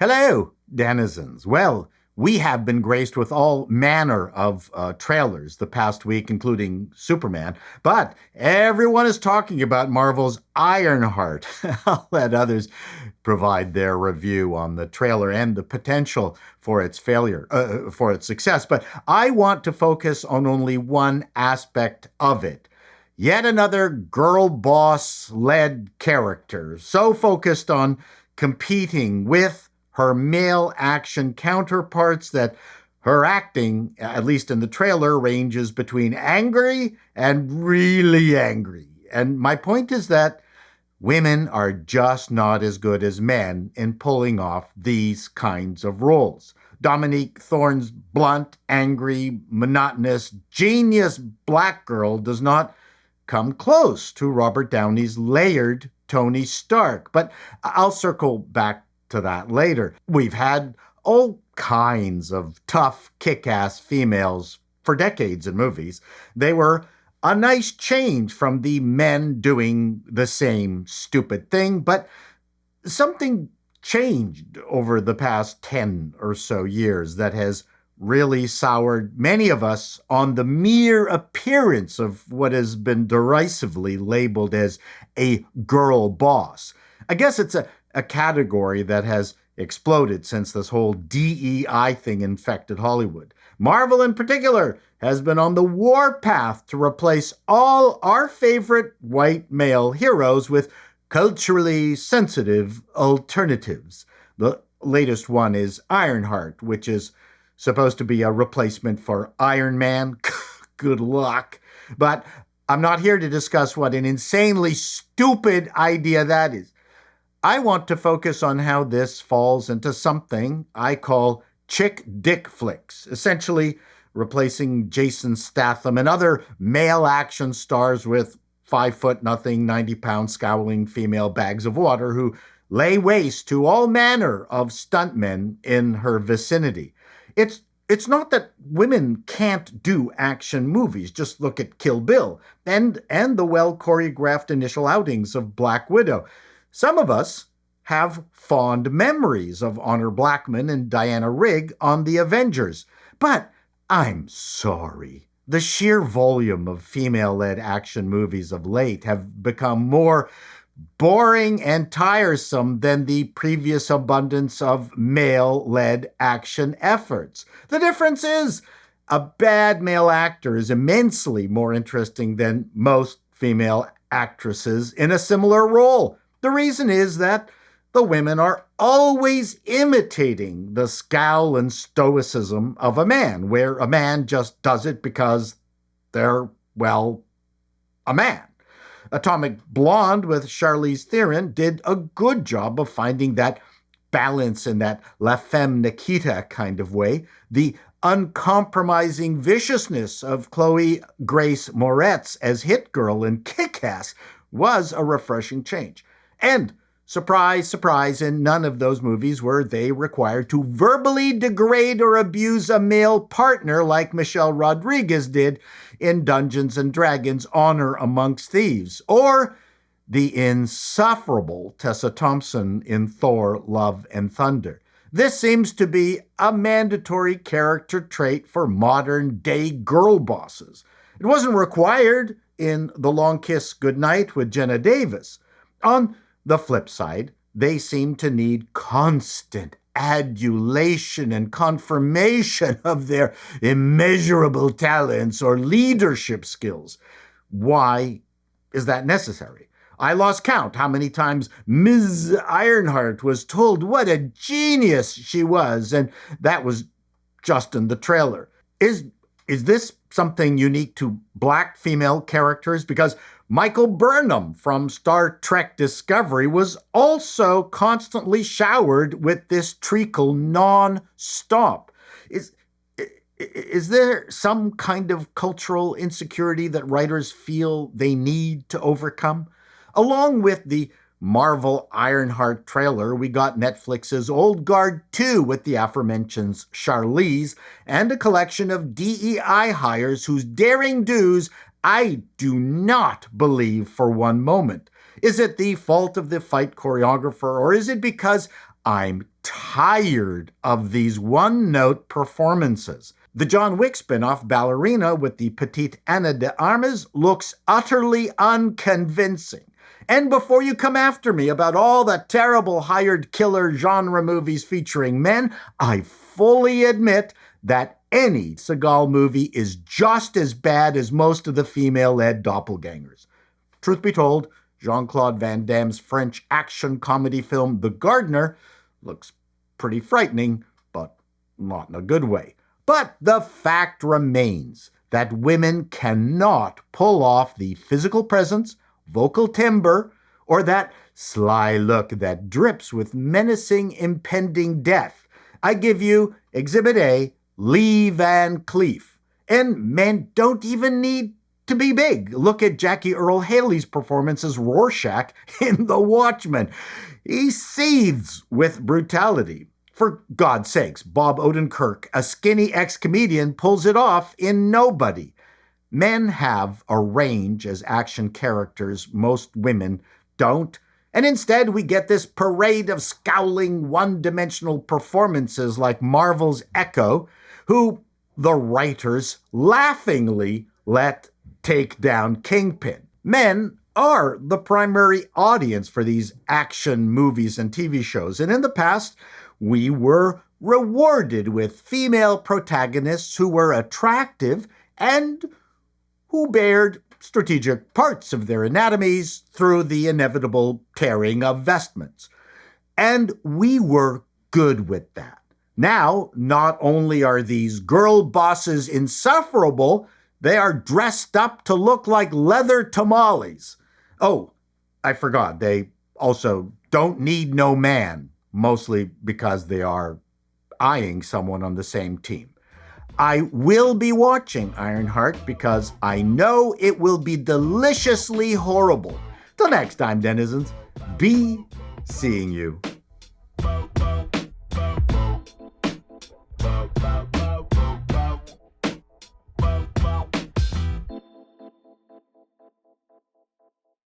Hello, denizens. Well, we have been graced with all manner of trailers the past week, including Superman, but everyone is talking about Marvel's Ironheart. I'll let others provide their review on the trailer and the potential for its for its success, but I want to focus on only one aspect of it. Yet another girl boss led character, so focused on competing with her male action counterparts that her acting, at least in the trailer, ranges between angry and really angry. And my point is that women are just not as good as men in pulling off these kinds of roles. Dominique Thorne's blunt, angry, monotonous, genius black girl does not come close to Robert Downey's layered Tony Stark, but I'll circle back to that later. We've had all kinds of tough, kick-ass females for decades in movies. They were a nice change from the men doing the same stupid thing, but something changed over the past 10 or so years that has really soured many of us on the mere appearance of what has been derisively labeled as a girl boss. I guess it's a category that has exploded since this whole DEI thing infected Hollywood. Marvel in particular has been on the warpath to replace all our favorite white male heroes with culturally sensitive alternatives. The latest one is Ironheart, which is supposed to be a replacement for Iron Man. Good luck. But I'm not here to discuss what an insanely stupid idea that is. I want to focus on how this falls into something I call chick dick flicks, essentially replacing Jason Statham and other male action stars with 5'0" 90-pound scowling female bags of water who lay waste to all manner of stuntmen in her vicinity. It's not that women can't do action movies. Just look at Kill Bill and the well-choreographed initial outings of Black Widow. Some of us have fond memories of Honor Blackman and Diana Rigg on The Avengers. But I'm sorry. The sheer volume of female-led action movies of late have become more boring and tiresome than the previous abundance of male-led action efforts. The difference is, a bad male actor is immensely more interesting than most female actresses in a similar role. The reason is that the women are always imitating the scowl and stoicism of a man, where a man just does it because they're, well, a man. Atomic Blonde with Charlize Theron did a good job of finding that balance in that La Femme Nikita kind of way. The uncompromising viciousness of Chloe Grace Moretz as Hit Girl in Kick-Ass was a refreshing change. And surprise, surprise, in none of those movies were they required to verbally degrade or abuse a male partner like Michelle Rodriguez did in Dungeons & Dragons: Honor Amongst Thieves, or the insufferable Tessa Thompson in Thor: Love and Thunder. This seems to be a mandatory character trait for modern-day girl bosses. It wasn't required in The Long Kiss Goodnight with Jenna Davis. On the flip side, they seem to need constant adulation and confirmation of their immeasurable talents or leadership skills. Why is that necessary? I lost count how many times Ms. Ironheart was told what a genius she was, and that was just in the trailer. Is this something unique to black female characters? Because Michael Burnham from Star Trek Discovery was also constantly showered with this treacle non-stop. Is there some kind of cultural insecurity that writers feel they need to overcome? Along with the Marvel Ironheart trailer, we got Netflix's Old Guard 2 with the aforementioned Charlize and a collection of DEI hires whose daring do's I do not believe for one moment. Is it the fault of the fight choreographer, or is it because I'm tired tired of these one-note performances. The John Wick spin-off Ballerina with the petite Ana de Armas looks utterly unconvincing. And before you come after me about all the terrible hired killer genre movies featuring men, I fully admit that any Seagal movie is just as bad as most of the female-led doppelgangers. Truth be told, Jean-Claude Van Damme's French action comedy film The Gardener looks pretty frightening, but not in a good way. But the fact remains that women cannot pull off the physical presence, vocal timbre, or that sly look that drips with menacing impending death. I give you Exhibit A, Lee Van Cleef. And men don't even need to be big. Look at Jackie Earle Haley's performance as Rorschach in The Watchmen. He seethes with brutality. For God's sakes, Bob Odenkirk, a skinny ex-comedian, pulls it off in Nobody. Men have a range as action characters most women don't, and instead we get this parade of scowling, one-dimensional performances like Marvel's Echo, who the writers laughingly let take down Kingpin. Men are the primary audience for these action movies and TV shows, and in the past, we were rewarded with female protagonists who were attractive and who bared strategic parts of their anatomies through the inevitable tearing of vestments. And we were good with that. Now, not only are these girl bosses insufferable, they are dressed up to look like leather tamales. Oh, I forgot, they also don't need no man, mostly because they are eyeing someone on the same team. I will be watching Ironheart because I know it will be deliciously horrible. Till next time, denizens, be seeing you.